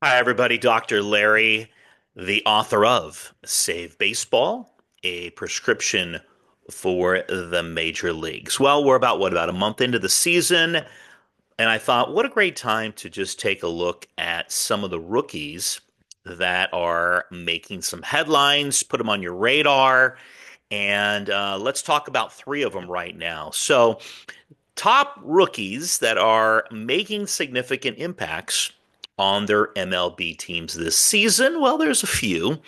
Hi, everybody. Dr. Larry, the author of Save Baseball, a prescription for the major leagues. Well, we're about a month into the season, and I thought, what a great time to just take a look at some of the rookies that are making some headlines, put them on your radar, and let's talk about three of them right now. So, top rookies that are making significant impacts on their MLB teams this season. Well, there's a few.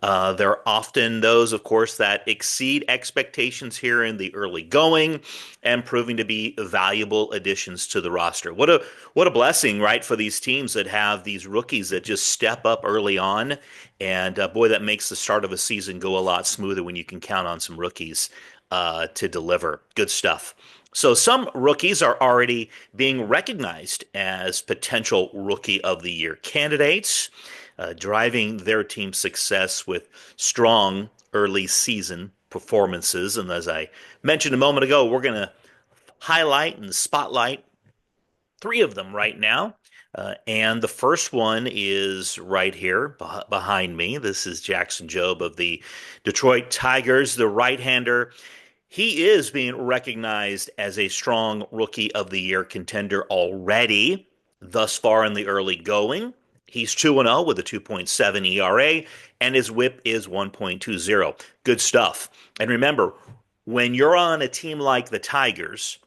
There are often those, of course, that exceed expectations here in the early going and proving to be valuable additions to the roster. What a blessing, right, for these teams that have these rookies that just step up early on. And boy, that makes the start of a season go a lot smoother when you can count on some rookies to deliver. Good stuff. So some rookies are already being recognized as potential Rookie of the Year candidates, driving their team's success with strong early season performances. And as I mentioned a moment ago, we're going to highlight and spotlight three of them right now. And the first one is right here behind me. This is Jackson Jobe of the Detroit Tigers, the right-hander. He is being recognized as a strong Rookie of the Year contender already thus far in the early going. He's 2-0 with a 2.7 ERA, and his whip is 1.20. Good stuff. And remember, when you're on a team like the Tigers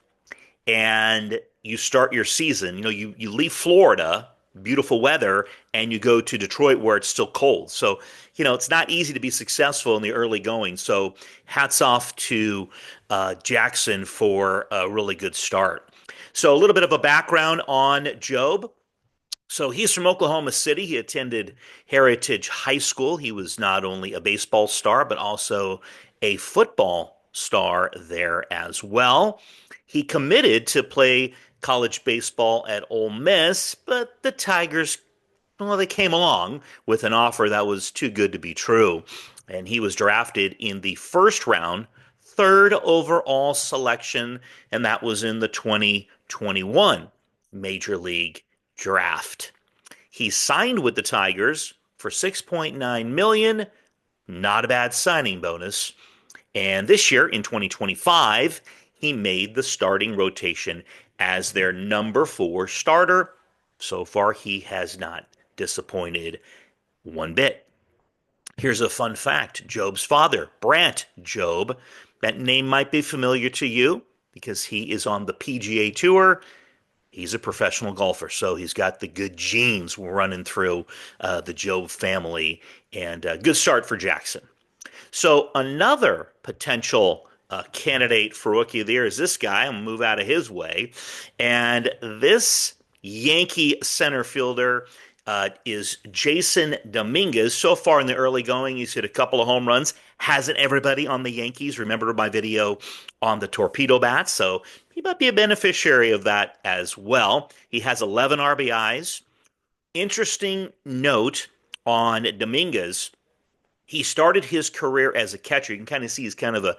and you start your season, you leave Florida, beautiful weather, and you go to Detroit where it's still cold. So, it's not easy to be successful in the early going. So, hats off to Jackson for a really good start. So, a little bit of a background on Jobe. So, he's from Oklahoma City. He attended Heritage High School. He was not only a baseball star, but also a football star there as well. He committed to play college baseball at Ole Miss, but the Tigers, well, they came along with an offer that was too good to be true. And he was drafted in the first round, third overall selection, and that was in the 2021 Major League Draft. He signed with the Tigers for 6.9 million, not a bad signing bonus. And this year in 2025, he made the starting rotation as their number 4 starter. So far, he has not disappointed one bit. Here's a fun fact. Jobe's father, Brant Jobe, that name might be familiar to you because he is on the PGA Tour. He's a professional golfer, so he's got the good genes running through the Jobe family, and a good start for Jackson. So another potential candidate for Rookie of the Year is this guy. I'm going to move out of his way. And this Yankee center fielder is Jason Dominguez. So far in the early going, he's hit a couple of home runs. Hasn't everybody on the Yankees? Remember my video on the torpedo bats? So he might be a beneficiary of that as well. He has 11 RBIs. Interesting note on Dominguez. He started his career as a catcher. You can kind of see he's kind of a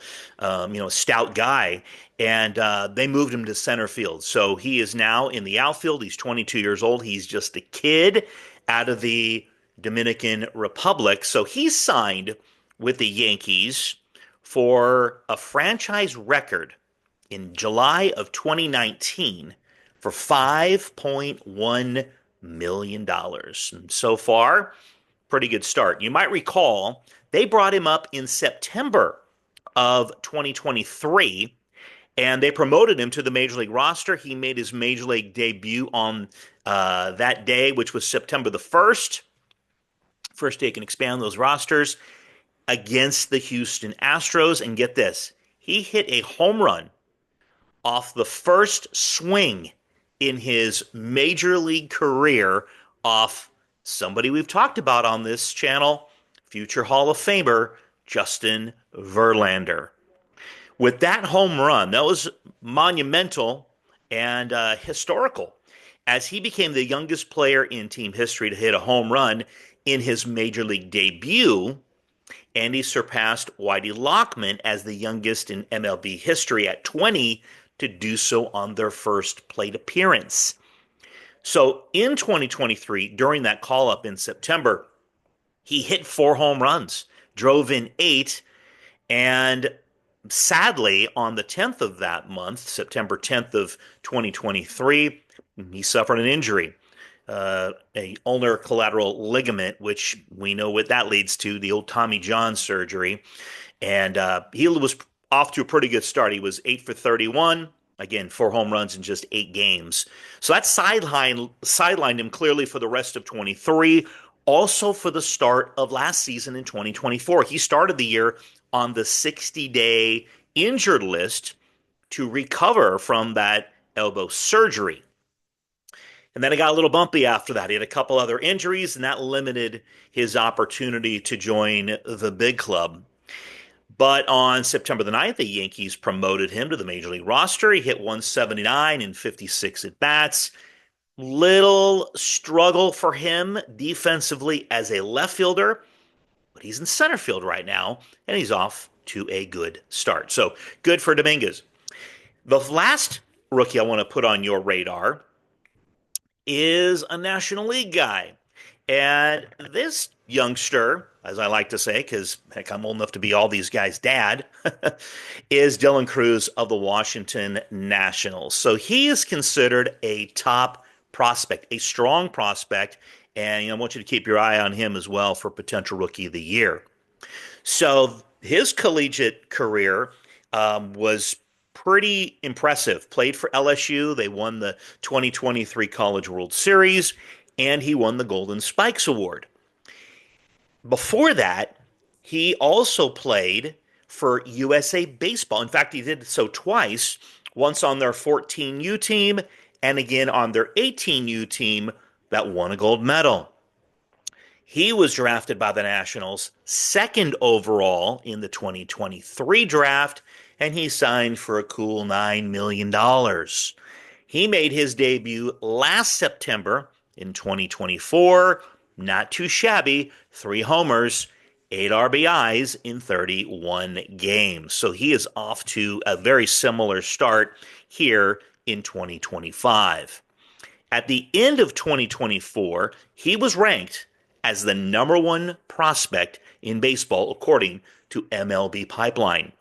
stout guy, and they moved him to center field. So he is now in the outfield. He's 22 years old. He's just a kid out of the Dominican Republic. So he signed with the Yankees for a franchise record in July of 2019 for $5.1 million. And so far, pretty good start. You might recall they brought him up in September of 2023 and they promoted him to the major league roster. He made his major league debut on that day, which was September the 1st. First day you can expand those rosters against the Houston Astros. And get this, he hit a home run off the first swing in his major league career off somebody we've talked about on this channel, future Hall of Famer Justin Verlander. With that home run, that was monumental and historical, as he became the youngest player in team history to hit a home run in his major league debut, and he surpassed Whitey Lockman as the youngest in MLB history at 20 to do so on their first plate appearance. So in 2023, during that call up in September, he hit 4 home runs, drove in eight, and sadly, on the 10th of that month, September 10th of 2023, he suffered an injury, a ulnar collateral ligament, which we know what that leads to, the old Tommy John surgery. And he was off to a pretty good start. He was 8 for 31. Again, 4 home runs in just 8 games. So that sidelined him clearly for the rest of 23, also for the start of last season in 2024. He started the year on the 60-day injured list to recover from that elbow surgery. And then it got a little bumpy after that. He had a couple other injuries, and that limited his opportunity to join the big club. But on September the 9th, the Yankees promoted him to the major league roster. He hit 179 in 56 at bats. Little struggle for him defensively as a left fielder, but he's in center field right now, and he's off to a good start. So good for Dominguez. The last rookie I want to put on your radar is a National League guy. And this youngster, as I like to say, because heck, I'm old enough to be all these guys' dad, is Dylan Cruz of the Washington Nationals. So he is considered a top prospect, a strong prospect, and I want you to keep your eye on him as well for potential Rookie of the Year. So his collegiate career was pretty impressive. Played for LSU. They won the 2023 College World Series, and he won the Golden Spikes Award. Before that, he also played for USA Baseball. In fact, he did so twice, once on their 14U team and again on their 18U team that won a gold medal. He was drafted by the Nationals second overall in the 2023 draft, and he signed for a cool $9 million. He made his debut last September in 2024. Not too shabby. 3 homers, 8 RBIs in 31 games. So he is off to a very similar start here in 2025. At the end of 2024, he was ranked as the #1 prospect in baseball, according to MLB Pipeline.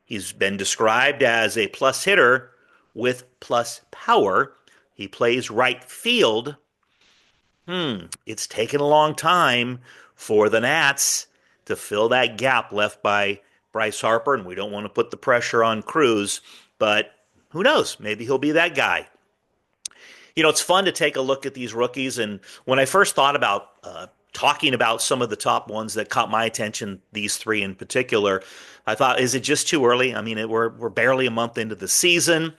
He's been described as a plus hitter with plus power. He plays right field. It's taken a long time for the Nats to fill that gap left by Bryce Harper, and we don't want to put the pressure on Cruz, but who knows? Maybe he'll be that guy. It's fun to take a look at these rookies, and when I first thought about talking about some of the top ones that caught my attention, these 3 in particular, I thought, is it just too early? I mean, we're barely a month into the season.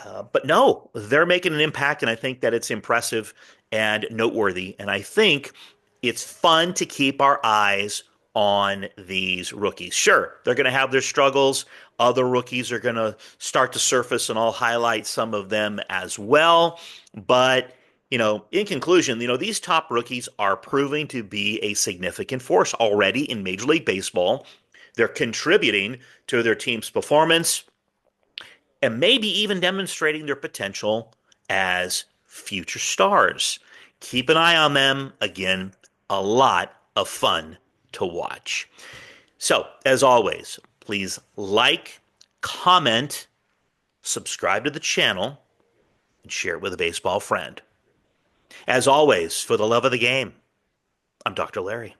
But no, they're making an impact, and I think that it's impressive and noteworthy. And I think it's fun to keep our eyes on these rookies. Sure, they're going to have their struggles. Other rookies are going to start to surface, and I'll highlight some of them as well. But, in conclusion, these top rookies are proving to be a significant force already in Major League Baseball. They're contributing to their team's performance, and maybe even demonstrating their potential as future stars. Keep an eye on them. Again, a lot of fun to watch. So, as always, please like, comment, subscribe to the channel, and share it with a baseball friend. As always, for the love of the game, I'm Dr. Larry.